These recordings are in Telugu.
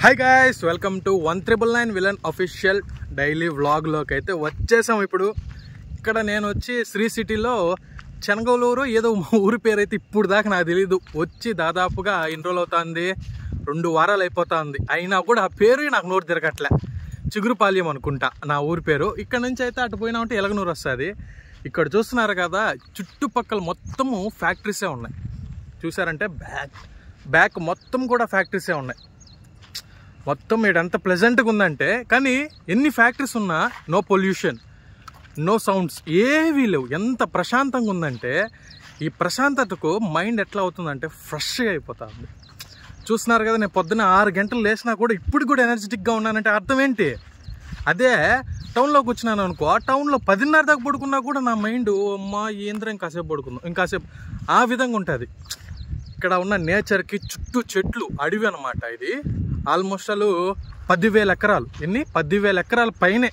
Hi guys, welcome to 1999 villain official daily వ్లాగ్లోకి అయితే వచ్చేసాం. ఇప్పుడు ఇక్కడ నేను వచ్చి శ్రీ సిటీలో చెనగలూరు ఏదో ఊరి పేరు అయితే ఇప్పుడు దాకా నాకు తెలీదు. వచ్చి దాదాపుగా ఎన్ని రోజులు అవుతుంది, 2 వారాలు అయిపోతుంది. అయినా కూడా ఆ పేరు నాకు నోరు తిరగట్లే. చిగురుపాల్యం అనుకుంటా నా ఊరి పేరు. ఇక్కడ నుంచి అయితే అటు పోయినామంటే ఎలగనూరు వస్తుంది. ఇక్కడ చూస్తున్నారు కదా, చుట్టుపక్కల మొత్తము ఫ్యాక్టరీసే ఉన్నాయి. చూసారంటే బ్యాక్ మొత్తం కూడా ఫ్యాక్టరీసే ఉన్నాయి. మొత్తం ఇదంతా ప్లెజెంట్గా ఉందంటే, కానీ ఎన్ని ఫ్యాక్టరీస్ ఉన్నా నో పొల్యూషన్, నో సౌండ్స్ ఏవీ లేవు. ఎంత ప్రశాంతంగా ఉందంటే, ఈ ప్రశాంతతకు మైండ్ ఎట్లా అవుతుందంటే ఫ్రెష్గా అయిపోతుంది. చూస్తున్నారు కదా, నేను పొద్దున్న 6 గంటలు లేచినా కూడా ఇప్పుడు కూడా ఎనర్జెటిక్గా ఉన్నానంటే అర్థం ఏంటి? అదే టౌన్లోకి వచ్చినాను అనుకో, ఆ టౌన్లో 10:30 దాకా పడుకున్నా కూడా నా మైండ్ అమ్మా ఏంద్రం ఇంకాసేపు పడుకుందాం, ఇంకాసేపు ఆ విధంగా ఉంటుంది. ఇక్కడ ఉన్న నేచర్కి చుట్టూ చెట్లు, అడవి అనమాట. ఇది ఆల్మోస్ట్ 10,000 ఎకరాలు. ఎన్ని 10,000 ఎకరాల పైనే.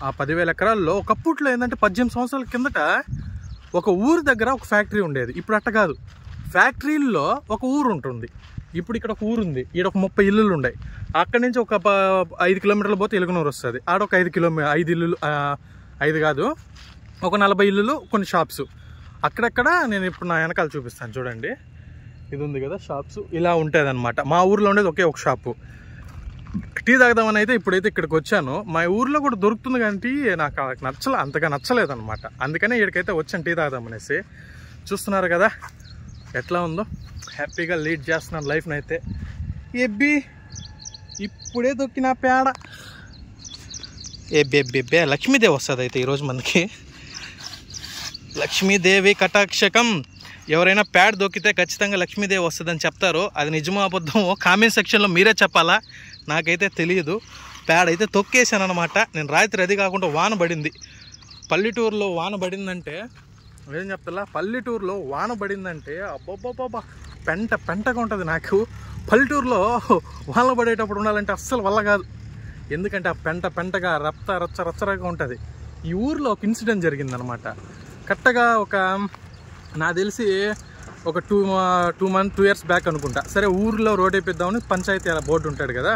ఆ 10,000 ఎకరాల్లో ఒకప్పట్లో ఏంటంటే 18 సంవత్సరాల కిందట ఒక ఊరి దగ్గర ఒక ఫ్యాక్టరీ ఉండేది. ఇప్పుడు అట్ట కాదు, ఫ్యాక్టరీల్లో ఒక ఊరు ఉంటుంది. ఇప్పుడు ఇక్కడ ఒక ఊరు ఉంది, ఇక్కడ ఒక 30 ఇల్లులు ఉన్నాయి. అక్కడి నుంచి ఒక 5 కిలోమీటర్లు పోతే ఎలుగునూరు వస్తుంది. ఆడ ఒక 5 ఇల్లులు, 5 కాదు, ఒక 40 ఇల్లులు, కొన్ని షాప్స్ అక్కడక్కడ. నేను ఇప్పుడు నా వెనకాల చూపిస్తాను చూడండి. ఇది ఉంది కదా షాప్స్, ఇలా ఉంటుంది అనమాట. మా ఊర్లో ఉండేది ఒకే ఒక షాపు. టీ తాగదామని అయితే ఇప్పుడైతే ఇక్కడికి వచ్చాను. మా ఊర్లో కూడా దొరుకుతుంది, కానీ నాకు అంతగా నచ్చలేదన్నమాట. అందుకనే ఇక్కడికైతే వచ్చాను టీ తాగదామనేసి. చూస్తున్నారు కదా ఎట్లా ఉందో, హ్యాపీగా లీడ్ చేస్తున్నాను లైఫ్ని అయితే. ఎబ్బి ఇప్పుడే దొక్కిన పేడ. బే లక్ష్మీదేవి వస్తుంది అయితే ఈరోజు మనకి. లక్ష్మీదేవి కటాక్షకం. ఎవరైనా ప్యాడ్ దొక్కితే ఖచ్చితంగా లక్ష్మీదేవి వస్తుందని చెప్తారు. అది నిజమో అబద్ధమో కామెంట్ సెక్షన్లో మీరే చెప్పాలా, నాకైతే తెలియదు. ప్యాడ్ అయితే తొక్కేసాను అనమాట నేను. రాత్రి అది కాకుండా వాన పడింది. పల్లెటూరులో వాన పడిందంటే ఏం చెప్తా, పల్లెటూరులో వాన పడిందంటే అబ్బబ్బబ్బా పెంటగా ఉంటుంది. నాకు పల్లెటూరులో వాన పడేటప్పుడు ఉండాలంటే అస్సలు వల్ల కాదు. ఎందుకంటే ఆ పెంటగా రచ్చరచ్చగా ఉంటుంది. ఈ ఊరిలో ఒక ఇన్సిడెంట్ జరిగిందనమాట. కరెక్ట్గా ఒక నాకు తెలిసి ఒక 2 years బ్యాక్ అనుకుంటా. సరే, ఊర్లో రోడ్ వేపిద్దామని పంచాయతీ బోర్డు ఉంటాడు కదా,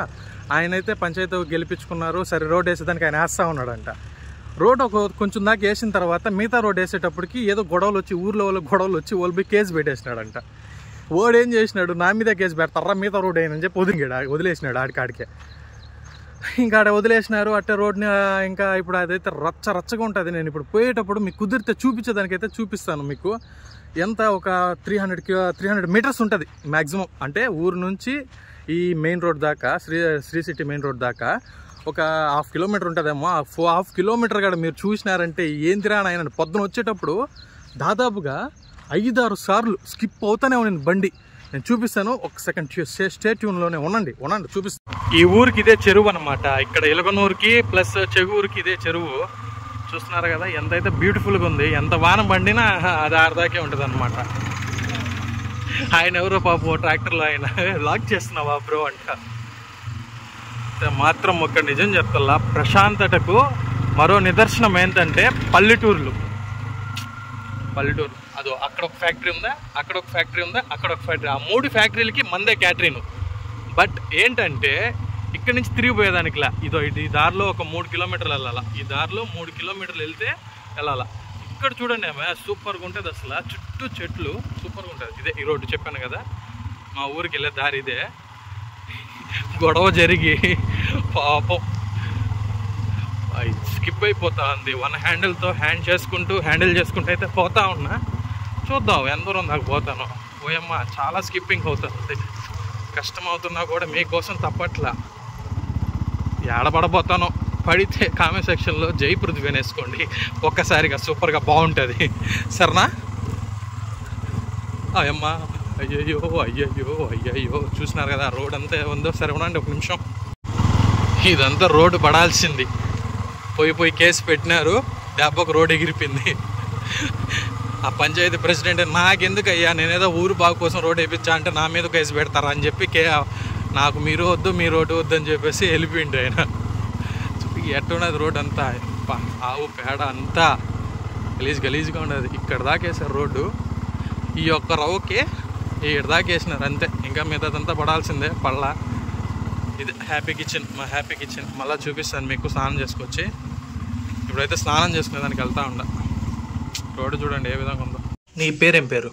ఆయన అయితే పంచాయతీ గెలిపించుకున్నారు. సరే, రోడ్ వేసేదానికి ఆయన వేస్తూ ఉన్నాడంట. రోడ్ కొంచెం దాకా వేసిన తర్వాత మిగతా రోడ్ వేసేటప్పటికి ఏదో ఊర్లో గొడవలు వచ్చి వాళ్ళు కేసు పెట్టేసినాడంట. ఓడు ఏం చేసినాడు, నా మీద కేసు పెడతారా మిగతా రోడ్ అయినని చెప్పి వదిలేసినాడు ఆడికాడికే. ఇంకా ఆడ వదిలేసినారు అట్టే రోడ్ని. ఇంకా ఇప్పుడు అదైతే రచ్చగా ఉంటుంది. నేను ఇప్పుడు పోయేటప్పుడు మీకు కుదిరితే చూపించేదానికైతే చూపిస్తాను మీకు. ఎంత ఒక 300 మీటర్స్ ఉంటుంది మ్యాక్సిమం. అంటే ఊరు నుంచి ఈ మెయిన్ రోడ్ దాకా, శ్రీ సిటీ మెయిన్ రోడ్ దాకా ఒక 1/2 కిలోమీటర్ ఉంటుందేమో. ఆ 1/2 కిలోమీటర్ కూడా మీరు చూసినారంటే ఏందిరా నాయన. పొద్దున వచ్చేటప్పుడు దాదాపుగా 5-6 సార్లు స్కిప్ అవుతానే ఉన్నాను బండి. నేను చూపిస్తాను, ఒక సెకండ్ స్టే ట్యూన్లోనే ఉండండి చూపిస్తాను. ఈ ఊరికి ఇదే చెరువు అనమాట. ఇక్కడ ఎలగనూరుకి ప్లస్ చెగుఊరికి ఇదే చెరువు. చూస్తున్నారు కదా ఎంతైతే బ్యూటిఫుల్గా ఉంది. ఎంత వాన పండినా అది ఆడదాకే ఉంటుంది అనమాట. ఆయన ఎవరో పాపం ట్రాక్టర్లో ఆయన లాక్ చేస్తున్నావా బ్రో అంట. మాత్రం ఒక నిజం చెప్తా, ప్రశాంతతకు మరో నిదర్శనం ఏంటంటే పల్లెటూరు. అదో అక్కడ ఒక ఫ్యాక్టరీ ఉందా, అక్కడ ఒక ఫ్యాక్టరీ ఉందా, అక్కడ ఒక ఫ్యాక్టరీ. ఆ 3 ఫ్యాక్టరీలకి మందే క్యాటరీను. బట్ ఏంటంటే ఇక్కడ నుంచి తిరిగిపోయేదానికిలా ఈ దారిలో ఒక 3 కిలోమీటర్లు వెళ్ళాలా. ఈ దారిలో 3 కిలోమీటర్లు వెళ్తే వెళ్ళాలా. ఇక్కడ చూడండి ఆమె సూపర్గా ఉంటుంది అసలు. చుట్టూ చెట్లు సూపర్గా ఉంటుంది. ఇదే ఈ రోడ్డు చెప్పాను కదా, మా ఊరికి వెళ్ళే దారి ఇదే. గొడవ జరిగి పాపం స్కిప్ అయిపోతా ఉంది. 1 హ్యాండిల్తో హ్యాండిల్ చేసుకుంటూ అయితే పోతా ఉన్నా. చూద్దాం ఎంత దూరం దాకా పోతాను. ఓయమ్మ చాలా స్కిప్పింగ్ అవుతుంది. కష్టం అవుతున్నా కూడా మీకోసం తప్పట్లా. ఏడపడబోతానో పడితే కామెంట్ సెక్షన్లో జై పృథ్వీ వేసుకోండి. ఒక్కసారిగా సూపర్గా బాగుంటుంది. సరేనా? అయ్యమ్మ అయ్యయ్యో చూసినారు కదా రోడ్ అంతా ఉందో. సరే ఉండండి ఒక నిమిషం. ఇదంతా రోడ్డు పడాల్సింది. పోయి కేసు పెట్టినారు, దెబ్బకు రోడ్ ఎగిరిపోయింది. ఆ పంచాయతీ ప్రెసిడెంట్ నాకెందుకు అయ్యా, నేనేదో ఊరు బాగు కోసం రోడ్ వేయించా అంటే నా మీద కేసు పెడతారా అని చెప్పి నాకు మీరు వద్దు మీ రోడ్డు వద్దు అని చెప్పేసి వెళ్ళిపోయిండు ఆయన. ఎట్టున్నది రోడ్ అంతా ఆవు పేడ అంతా గలీజ్గా ఉండదు. ఇక్కడ దాకా వేసారు రోడ్డు. ఈ ఒక్క రవ్వకి ఇక్కడ దాకా వేసినారు అంతే. ఇంకా మిగతాదంతా పడాల్సిందే. ఇది హ్యాపీ కిచెన్, మా హ్యాపీ కిచెన్. మళ్ళీ చూపిస్తాను మీకు స్నానం చేసుకొచ్చి. ఇప్పుడైతే స్నానం చేసుకునే దానికి వెళ్తా ఉండ. రోడ్డు చూడండి ఏ విధంగా ఉందో. నీ పేరేం పేరు?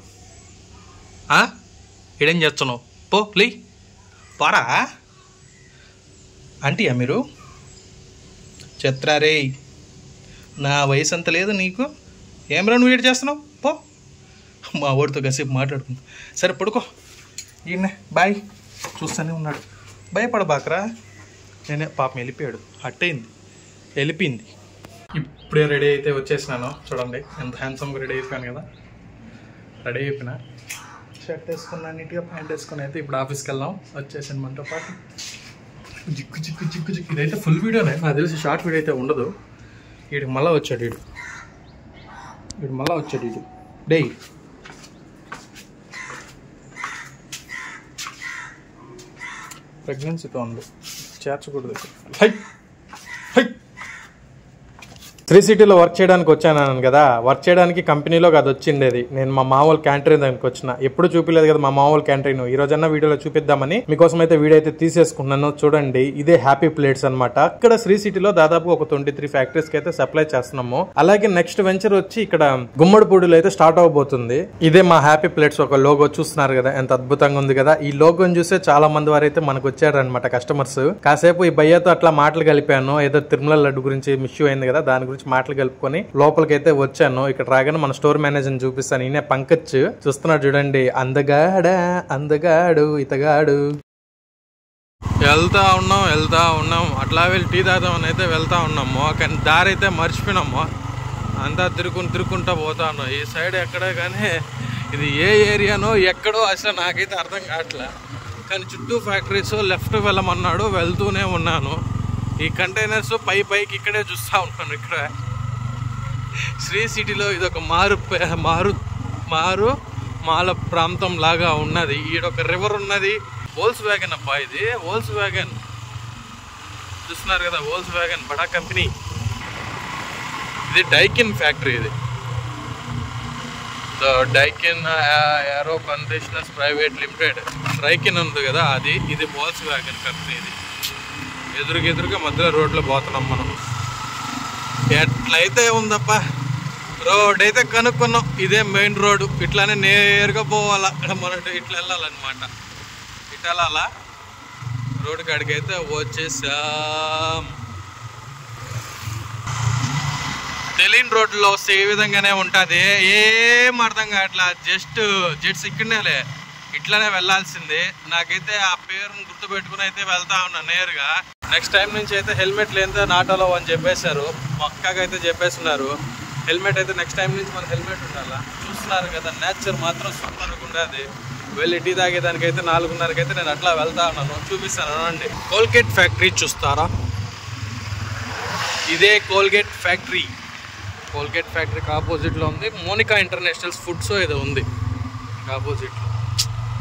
ఇడేం చేస్తున్నావు? పో ప్లీ పోరా. ఆంటీయా మీరు? చెత్రారే, నా వయసు అంత లేదు నీకు. ఏమరా నువ్వు ఏడు చేస్తున్నావు? పో. మా వాడితో కాసేపు మాట్లాడుకుంటా. సరే పడుకో. ఈయన బాయ్ చూస్తూనే ఉన్నాడు. భయపడబాకరా. నేనే పాపం వెళ్ళిపోయాడు. అట్టయింది, వెళ్ళిపోయింది. ఇప్పుడే రెడీ అయితే వచ్చేసినాను. చూడండి ఎంత హ్యాండ్సమ్గా రెడీ అయిపోయాను కదా. రెడీ అయిపోయినా, షర్ట్ వేసుకున్నా, నీట్గా ప్యాంట్ వేసుకుని అయితే ఇప్పుడు ఆఫీస్కి వెళ్దాం. వచ్చేసాను మనతో పాటు. జిక్కు జిక్కు జిక్కు జిక్కు. ఇదైతే ఫుల్ వీడియోనే, నాకు తెలిసి షార్ట్ వీడియో అయితే ఉండదు. వీడికి మళ్ళీ వచ్చాడు. వీడు మళ్ళీ వచ్చాడు. వీడు డే ప్రెగ్నెన్సీతో ఉంది, చేర్చకూడదు. High high. శ్రీ సిటీలో వర్క్ చేయడానికి వచ్చాను కదా. వర్క్ చేయడానికి కంపెనీలో అది వచ్చిండేది. నేను మా మామూలు క్యాంటీన్ దానికి వచ్చిన. ఎప్పుడు చూపించలేదు కదా మా మామూలు క్యాంటీన్. ఈ రోజన్నా వీడియోలో చూపిద్దామని మీకోసం అయితే వీడియో అయితే తీసేసుకున్నాను. చూడండి ఇదే హ్యాపీ ప్లేట్స్ అనమాట. ఇక్కడ శ్రీ సిటీలో దాదాపు ఒక 23 ఫ్యాక్టరీస్ కి అయితే సప్లై చేస్తున్నాము. అలాగే నెక్స్ట్ వెంచర్ వచ్చి ఇక్కడ గుమ్మడిపూడిలో అయితే స్టార్ట్ అవబోతుంది. ఇదే మా హ్యాపీ ప్లేట్స్ ఒక లోగో చూస్తున్నారు కదా, ఎంత అద్భుతంగా ఉంది కదా. ఈ లోగోని చూసే చాలా మంది వారు అయితే మనకు వచ్చారనమాట కస్టమర్స్. కాసేపు ఈ భయ్యతో అట్లా మాటలు కలిపాను. ఏదో తిరుమల లడ్డు గురించి ఇష్యూ అయింది కదా, దాని గురించి మాటలు కలుపుకొని లోపలికైతే వచ్చాను. ఇక్కడ రాగానే మన స్టోర్ మేనేజర్ చూపిస్తాను. ఈయన పంకజ్ చూస్తున్నాడు చూడండి. అందగాడు ఇతగాడు. వెళ్తా ఉన్నాం అట్లా వెళ్ళి టీ తాగుదామని అయితే వెళ్తా ఉన్నాము. కానీ దారి అయితే మర్చిపోయినాము. అంతా తిరుక్కుంటా పోతా ఉన్నాం. ఈ సైడ్ ఎక్కడే కానీ ఇది ఏ ఏరియానో ఎక్కడో అసలు నాకైతే అర్థం కావట్లే. కానీ చుట్టూ ఫ్యాక్టరీస్. లెఫ్ట్ వెళ్ళమన్నాడు, వెళ్తూనే ఉన్నాను. ఈ కంటైనర్స్ పైకి ఇక్కడే చూస్తూ ఉన్నాను. ఇక్కడ శ్రీ సిటీలో ఇది ఒక మాల ప్రాంతం లాగా ఉన్నది. ఈడొక రివర్ ఉన్నది. వోల్స్ వ్యాగన్ అబ్బా, ఇది వోల్స్ వ్యాగన్ చూస్తున్నారు కదా. వోల్స్ వ్యాగన్ బడా కంపెనీ. ఇది డైకిన్ ఫ్యాక్టరీ. ఇది డైకిన్ ఏరో కండిషనర్స్ ప్రైవేట్ లిమిటెడ్. డైకిన్ ఉంది కదా అది. ఇది వోల్స్ వ్యాగన్ కంపెనీ. ఇది ఎదురుగా మధ్యలో రోడ్లో పోతున్నాం మనం. ఎట్లయితే ఉందప్ప రోడ్ అయితే కనుక్కున్నాం. ఇదే మెయిన్ రోడ్డు. ఇట్లానే నేరుగా పోవాలా. మనం ఇట్లా వెళ్ళాలన్నమాట. ఇట్లా వెళ్ళాలా. రోడ్డు కాడికి అయితే వచ్చేసాం. తెలియని రోడ్లో వస్తే ఏ విధంగానే ఉంటుంది. ఏం అర్థం కావట్లా. జెట్స్ ఇక్కడనేలే, ఇట్లానే వెళ్ళాల్సిందే. నాకైతే ఆ పేరును గుర్తుపెట్టుకుని అయితే వెళ్తా ఉన్నా నేరుగా. నెక్స్ట్ టైం నుంచి అయితే హెల్మెట్ లేనిదే నాటలో అని చెప్పేశారు. పక్కాగా అయితే చెప్పేస్తున్నారు. హెల్మెట్ అయితే నెక్స్ట్ టైం నుంచి మన హెల్మెట్ ఉండాలా. చూస్తున్నారు కదా, నేచర్ మాత్రం సూపర్గా ఉండేది. వెళ్ళి టీ తాగేదానికైతే 4:30కి అయితే నేను అట్లా వెళ్తా ఉన్నాను. చూపిస్తాను అండి. కోల్గేట్ ఫ్యాక్టరీ చూస్తారా? ఇదే కోల్గేట్ ఫ్యాక్టరీ. కోల్గేట్ ఫ్యాక్టరీకి ఆపోజిట్లో ఉంది మోనికా ఇంటర్నేషనల్ ఫుడ్స్ ఏదో ఉంది ఆపోజిట్లో.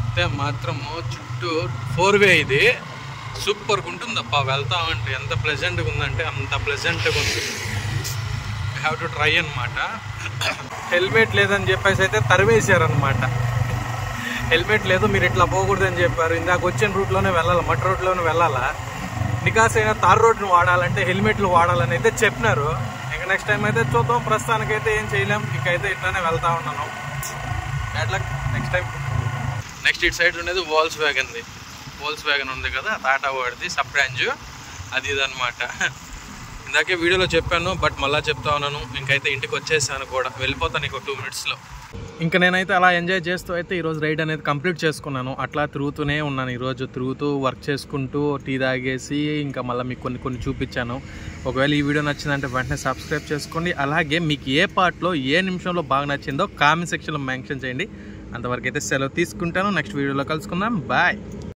అయితే మాత్రము చుట్టూ 4-వే. ఇది సూపర్గా ఉంటుందప్ప. వెళ్తామంటే ఎంత ప్లెజెంట్గా ఉందంటే అంత ప్లెజెంట్గా ఉంది. ఐ హ్యావ్ టు ట్రై అనమాట. హెల్మెట్ లేదని చెప్పేసి అయితే తరివేసారనమాట. హెల్మెట్ లేదు, మీరు ఇట్లా పోకూడదని చెప్పారు. ఇందాక వచ్చిన రూట్లోనే వెళ్ళాలి, మట్టి రోడ్లోనే వెళ్ళాలా. నికాసైన తార్ రోడ్ని వాడాలంటే హెల్మెట్లు వాడాలని అయితే చెప్పినారు. ఇంకా నెక్స్ట్ టైం అయితే చూద్దాం. ప్రస్తుతానికైతే ఏం చేయలేం. ఇంకైతే ఇట్లానే వెళ్తా ఉన్నాను. అట్లా నెక్స్ట్ టైం. నెక్స్ట్ ఇటు సైడ్ ఉండేది వోల్స్ వ్యాగన్ ఉంది కదా, టాటా వాడిది సబ్ బ్రాంచ్. అది ఇదనమాట. ఇందాకే వీడియోలో చెప్పాను, బట్ మళ్ళీ చెప్తా ఉన్నాను. ఇంకైతే ఇంటికి వచ్చేసాను కూడా. వెళ్ళిపోతాను ఇంకో 2 మినిట్స్లో. ఇంకా నేనైతే అలా ఎంజాయ్ చేస్తూ అయితే ఈరోజు రైడ్ అనేది కంప్లీట్ చేసుకున్నాను. అట్లా తిరుగుతూనే ఉన్నాను. ఈరోజు తిరుగుతూ వర్క్ చేసుకుంటూ టీ తాగేసి ఇంకా మళ్ళీ మీకు కొన్ని చూపించాను. ఒకవేళ ఈ వీడియో నచ్చిందంటే వెంటనే సబ్స్క్రైబ్ చేసుకోండి. అలాగే మీకు ఏ పార్ట్లో ఏ నిమిషంలో బాగా నచ్చిందో కామెంట్ సెక్షన్లో మెన్షన్ చేయండి. అంతవరకు అయితే సెలవు తీసుకుంటాను. నెక్స్ట్ వీడియోలో కలుసుకుందాం. బాయ్.